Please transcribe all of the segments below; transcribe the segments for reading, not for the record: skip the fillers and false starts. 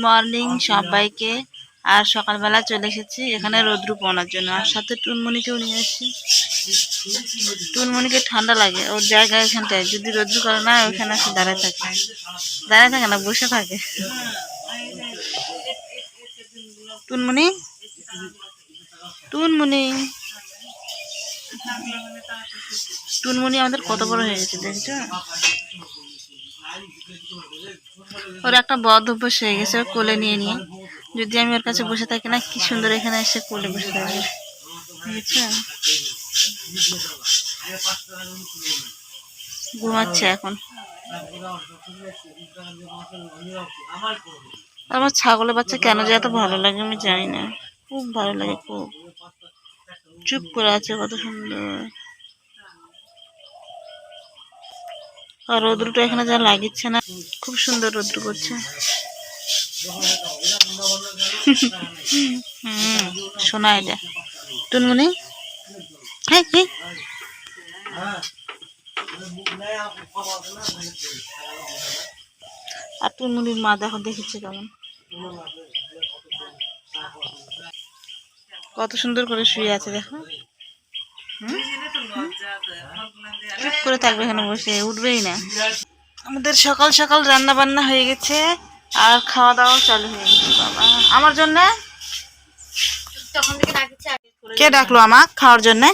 Morning সবাইকে। আর সকালবেলা চলে এসেছি এখানে রোদ্রু পোনার জন্য, আর সাথে টুনমুনিকেও নিয়ে এসেছি। টুনমুনিকে ঠান্ডা লাগে, ওর জায়গায় এখানটায় যদি রোদ্রু করে না ওইখানে এসে দাঁড়ায় থাকে না, বসে থাকে। টুনমুনি টুনমুনি টুনমুনি আমাদের কত বড় হয়ে গেছে দেখছো। ওর একটা বদ অভ্যাস হয়ে গেছে, ওর কোলে নিয়ে নিয়ে যদি আমি ওর কাছে বসে থাকি না, কি সুন্দর এখানে এসে কোলে বসে থাকবে, বুঝছো। ঘুমাচ্ছে এখন। আমার ছাগলের বাচ্চা কেন যে এত ভালো লাগে আমি জানি না, খুব ভালো লাগে, খুব চুপ করে আছে, কত সুন্দর। আর রৌদ্রটা এখানে যা লাগিচ্ছে না, খুব সুন্দর রৌদ্র করছে। শোনা এটা টুনমুনি, হ্যাঁ কি আর টুনমুনির মা দেখো দেখেছে কেমন, কত সুন্দর করে শুয়ে আছে দেখো। চুপ করে থাকবে এখানে বসে, উঠবেই না। আমাদের সকাল সকাল রান্না বান্না হয়ে গেছে আর খাওয়া দাওয়া চালু হয়ে গেছে। বাবা আমার জন্য কে ডাকলো আমাকে খাওয়ার জন্য?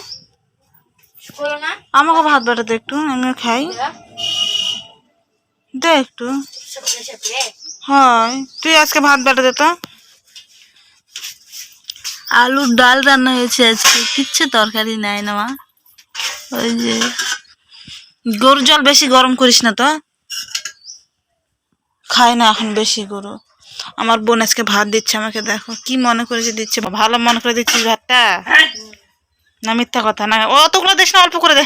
আমাকে ভাত বাটা দে একটু, আমিও খাই, দে একটু। হয় তুই আজকে ভাত বাটা দে তো। আলুর ডাল রান্না হয়েছে আজকে, কিচ্ছু তরকারি নাই না মা। ওই যে গরুর জল বেশি গরম করিস না তো, খায় না এখন বেশি গরু। আমার বোন আজকে ভাত দিচ্ছে আমাকে, দেখো কি মনে করেছে দিচ্ছে, ভালো মনে করে দিচ্ছিস ভাতটা না মিথ্যা কথা না। অতগুলো দিস না, অল্প করে দে।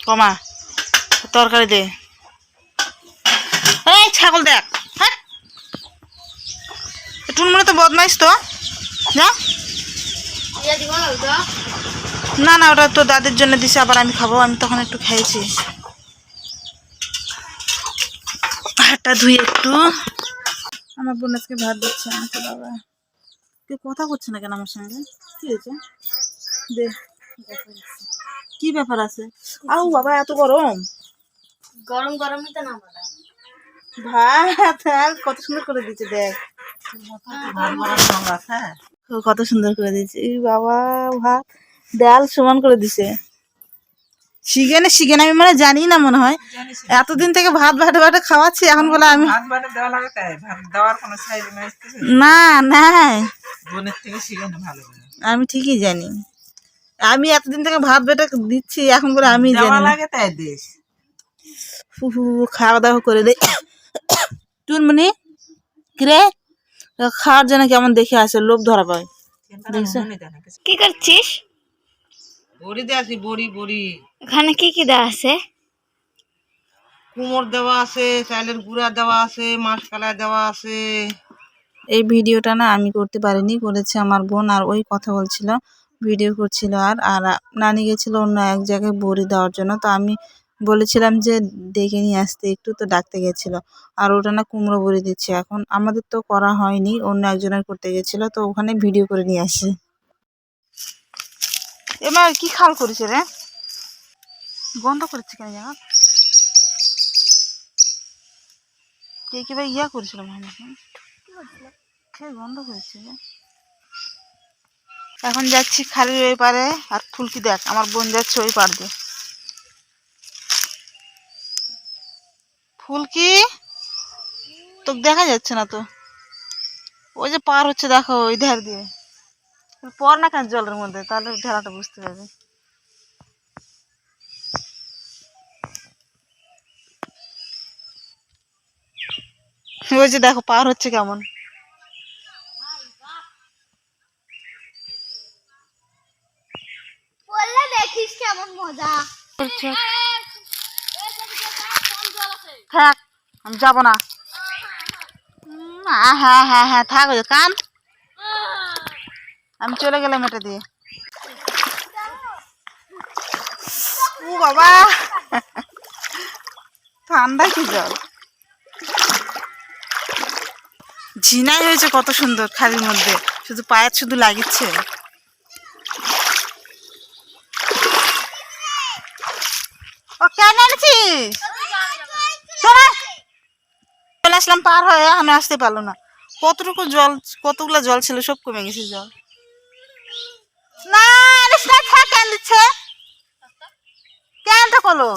কমা, তরকারি দে। এই ছাগল দেখ, হ্যাঁ টুনমুনি তো বদমাইশ তো, যা। না না ওটা তো দাদির জন্য দিছে, আবার আমি খাবো, আমি তখন একটু খেয়েছি। হাতটা ধুয়ে একটু। আমার বোন আজকে ভাত দিচ্ছে আমাকে। বাবা কেউ কথা করছে না কেন আমার সঙ্গে, কি হয়েছে? দে, কি ব্যাপার আছে? আউ বাবা এত গরম, গরম গরমই তো না ভাত কত সুন্দর করে দিচ্ছে দেখ, কত সুন্দর করে দিচ্ছে। এই বাবা ভাত ডাল সমান করে দিছে। শিখেনে শিখেন আমি মানে জানি না, মনে হয় এতদিন থেকে ভাত বাটে বাটে খাওয়াচ্ছি, এখন বলে আমি না না আমি ঠিকই জানি, আমি এতদিন থেকে ভাত বেটে দিচ্ছি, এখন বলে আমি জানি। খাওয়া দাওয়া করে দে টুনমুনি, কিরে খাওয়ার জন্য কেমন দেখে আসে, লোভ ধরা পায়। কি করছিস? বড়ি দেওয়া আছে, বড়ি বড়ি। এখানে কি কি দেওয়া আছে? কুমড় দেওয়া আছে, চালের গুঁড়া দেওয়া আছে, মাসকলাই দেওয়া আছে। এই ভিডিওটা না আমি করতে পারিনি, করেছে আমার বোন, আর ওই কথা বলছিল, ভিডিও করছিল। আর আর নানি গেছিল অন্য এক জায়গায় বড়ি দেওয়ার জন্য, তো আমি বলেছিলাম যে ডেকে নিয়ে আসতে একটু, তো ডাকতে গেছিল। আর ওটা না কুমড়ো বড়ি দিচ্ছে, এখন আমাদের তো করা হয়নি, অন্য একজনের করতে গেছিল, তো ওখানে ভিডিও করে নিয়ে আসে। এবার কি খাল করেছে রে, গন্ধ করেছে কেন জানা, কে কি ভাই ইয়া করেছিল মনে হয়, গন্ধ করেছে। এখন যাচ্ছি খালি ওই পারে, আর ফুলকি দেখ আমার বোন যাচ্ছে ওই পার দিয়ে। ফুলকি তোকে দেখা যাচ্ছে না তো, ওই যে পার হচ্ছে দেখো ওই ধার দিয়ে, পর না কেন জলের মধ্যে, তাহলে ঢেলাটা বুঝতে পারবে। ওই যে দেখো পার হচ্ছে কেমন, দেখিস কেমন মজা করছে। থাক আমি যাবো না, হ্যাঁ হ্যাঁ হ্যাঁ থাক কান, আমি চলে গেলাম এটা দিয়ে। ও বাবা ঠান্ডা কি জল, চিনাই হয়েছে কত সুন্দর খালির মধ্যে, শুধু পায়ের শুধু লাগিচ্ছে। ও কেন আনছিস? চলে আসলাম পার হয়ে, আমি আসতে পারলো না। কতটুকু জল, কতগুলো জল ছিল সব কমে গেছে জল। না কেন দিচ্ছে, কেনটা করলো?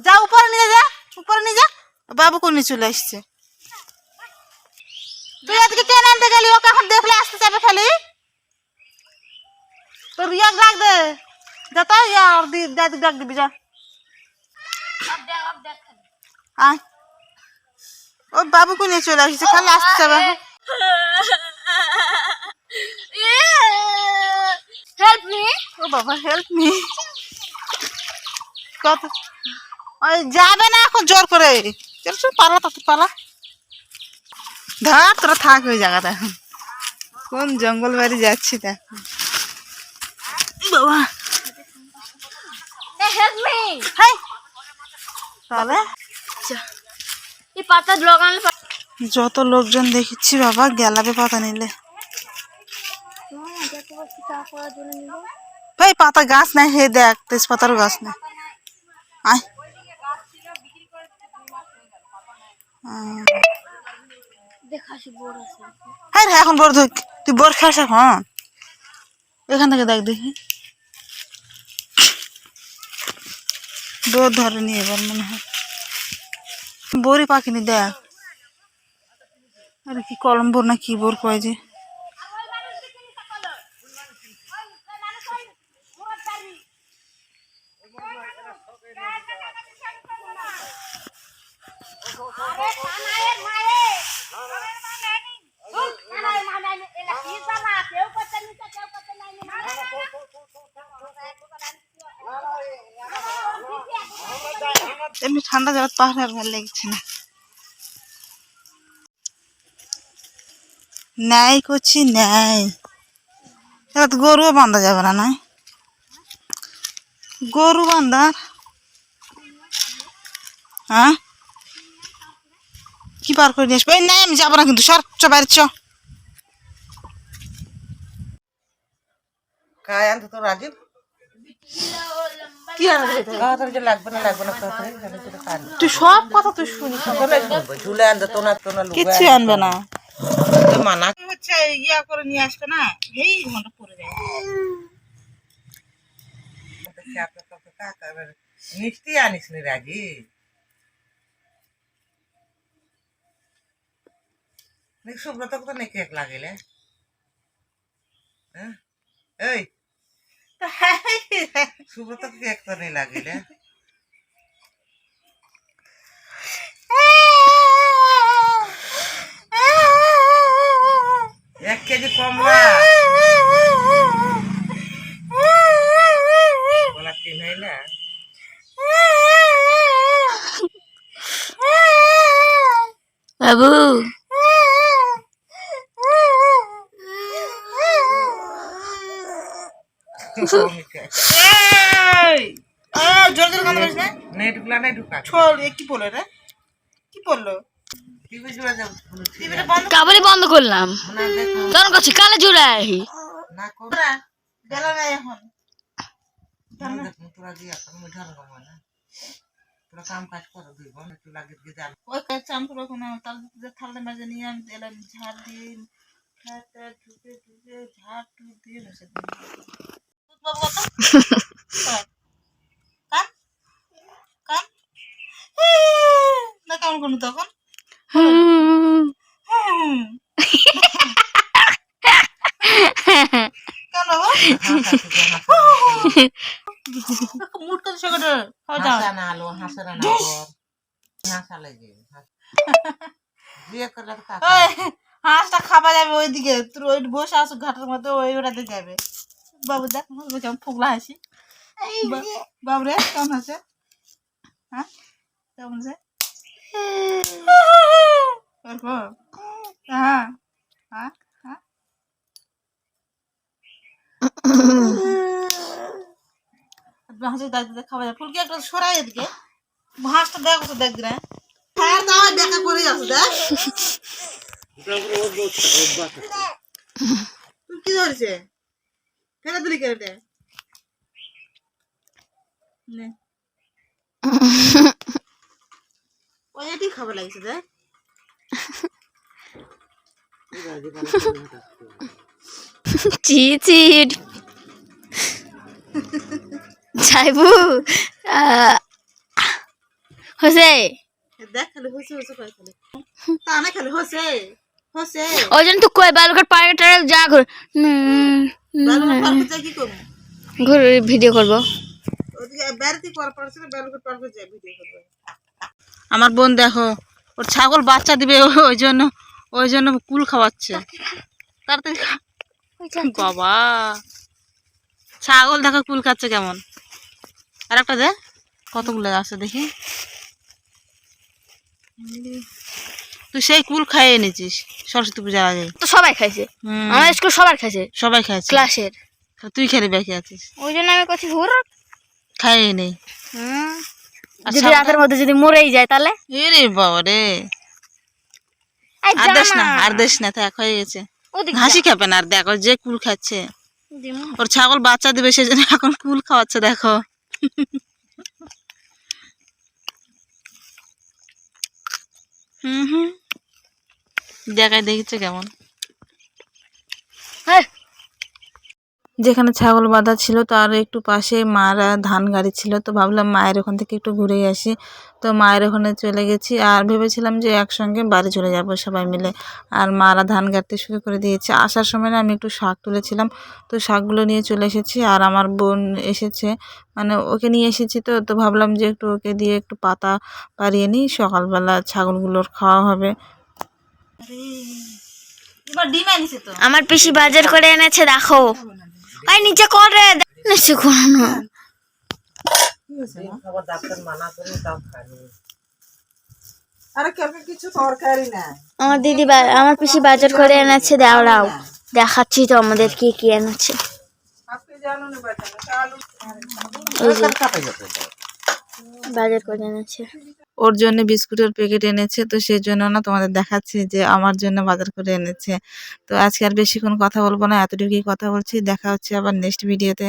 যা উপরে নিয়ে যা, উপরে নিয়ে যা। বাবু কোন চলে আসছে। তুই আজকে কেন আনতে গেলি? ওকে এখন দেখলে আসতে চাবে খালি। তোর ইয়াক ডাক দে, যা তো ইয়ার দাদি ডাক দিবি যা। আয়, ও বাবুকে নিয়ে চলে আসছে, খালি আসতে চাবে। Help me. ও বাবা হেল্প মি। কত ওই যাবে না এখন জোর করে। চল চল পালা, তো পালা। ধর তোরা থাক ওই জায়গাটা, এখন কোন জঙ্গল বাড়ি যাচ্ছি দেখ বাবা। Help me. হাই তাহলে এই পাতা লাগানো, যত লোকজন দেখছি বাবা গেলাবে পাতা নিলে। ভাই পাতা গাছ নাই, হে দেখ তেজপাতারও গাছ নাই। আয় হ্যাঁ রে, এখন বড় ধুক, তুই বড় খাস এখন। এখান থেকে দেখ দেখি, বোর ধরে নিয়ে এবার মনে হয় বোরই পাখিনি দেখ। আরে কি কলম বোর না কি বোর কয় যে। এমনি ঠান্ডা জায়গা পাহাড়ে আর ভালো লাগছে না। ন্যায় করছি ন্যায়, গরুও বাঁধা যাবে না। নাই গরু বাঁধা, হ্যাঁ কি পার করে নিয়ে আসবো? এই নাই আমি যাবো না কিন্তু, সর চ বাইরে চ। काय आणतो तो राजीव কি लागবে না তুই সব কথা তুই শুনিস, ঝুলে আনতো তোনা তোনা কিচ্ছু আনবে না। মানা হচ্ছে ইয়া করে নিয়ে আসবে না, এই মনে পড়ে যায়। মিষ্টি আনিস নি রাজি, সুব্রত তো নেই কেক লাগিলে। এই সুব্রত কেক তো নেই লাগিলে। 1 কেজি কমলা বলা তিন হয় না। বাবু জোর জোর কথা বলিস না, নেট গুলা নাই ঢুকা ছোল। কি বললো রে, কি বললো? টিভি জুড়ে যাব টিভিটা বন্ধ কাবলি বন্ধ করলাম, না দেখো তোর কাছে কালে জুড়ে আহি না কর না, গেল না এখন। দেখো তোরা গিয়ে এখন মিঠা লাগাবো না, তোরা কাম কাজ করো দুই বোন, একটু লাগিয়ে দিয়ে যান। ওই চামপুর ওখানে তাল থালতে মাঝে নিয়ে আমি এলাম, ঝাড় দিয়ে ঢুকে ঢুকে ঝাড় টুক দিয়ে বসে দিই। কান কান না কেমন করুন তখন কেন মুট করে সেখানে হাসা না আলো হাসা না কর হাসা লাগে বিয়ে করলে তো কাকা হাঁসটা খাবা যাবে ওইদিকে, তোর ওই বসে আসো ঘাটের মধ্যে, ওই ওটাতে যাবে। বাবু দেখ কেমন ফোগলা হাসি। বাবু রে কেমন আছে, হ্যাঁ কেমন আছে? হ্যাঁ হ্যাঁ হ্যাঁ হাসি দাঁড়িয়ে খাওয়া যায়। ফুলকি একটা সরাই এদিকে, হাঁসটা দেখো তো দেখ রে হ্যাঁ তাও দেখা করে আছে দেখ তুই কি ধরেছে ফেলে দিলি কেটে নে ওই এটি খাবার লাগছে দেখ চিচিট যাইবু হসে দেখ খালি হসে হসে করে খালি তা না খালি হসে হসে ওই জন্য তো কই বালুঘাট পার্কে যা ঘুর বেলুন পার্কে যাই কি করবো ঘুর ভিডিও করবো। ওদিকে বেড়াতে পর পড়ছে না বেলুন পার্কে যাই ভিডিও করবো। আমার বোন দেখো ওর ছাগল বাচ্চা দিবে ওই জন্য কুল খাওয়াচ্ছে তাড়াতাড়ি বাবা ছাগল দেখো কুল খাচ্ছে কেমন আর একটা দে কতগুলো আছে দেখি তুই সেই কুল খাইয়ে এনেছিস সরস্বতী পূজার আগে তো সবাই খাইছে আমার স্কুল সবার খাইছে সবাই খাইছে ক্লাসের তুই খেলে বাকি আছিস ওই জন্য আমি করছি ঘুর খাইয়ে নেই যদি রাতের মধ্যে যদি মরেই যায় তাহলে এরে বাবা রে আর দেশ না থাক হয়ে গেছে ঘাসি খাবে না আর দেখো যে কুল খাচ্ছে ওর ছাগল বাচ্চা দিবে সেজন্য এখন কুল খাওয়াচ্ছে দেখো হুম দেখায় দেখেছে কেমন যেখানে ছাগল বাঁধা ছিল তার একটু পাশে মারা ধান গাড়ি ছিল তো ভাবলাম মায়ের ওখান থেকে একটু ঘুরে আসি তো মায়ের ওখানে চলে গেছি আর ভেবেছিলাম যে একসঙ্গে বাড়ি চলে যাব সবাই মিলে আর মারা ধান গাড়তে শুরু করে দিয়েছে আসার সময় না আমি একটু শাক তুলেছিলাম তো শাকগুলো নিয়ে চলে এসেছি আর আমার বোন এসেছে মানে ওকে নিয়ে এসেছি তো ভাবলাম যে একটু ওকে দিয়ে একটু পাতা পারিয়ে নিই সকালবেলা ছাগলগুলোর খাওয়া হবে। এবার ডিম আনিছে তো আমার পিসি বাজার করে এনেছে দেখো ওই নিচে করে নিচে করো না আমার দিদি আমার পিসি বাজার করে এনেছে দাঁড়াও দেখাচ্ছি তো আমাদের কি কি এনেছে বাজার করে এনেছে ওর জন্য বিস্কুটের প্যাকেট এনেছে তো সেই জন্য না তোমাদের দেখাচ্ছি যে আমার জন্য বাজার করে এনেছে। তো আজকে আর বেশিক্ষণ কথা বলবো না এতটুকুই কথা বলছি দেখা হচ্ছে আবার নেক্সট ভিডিওতে।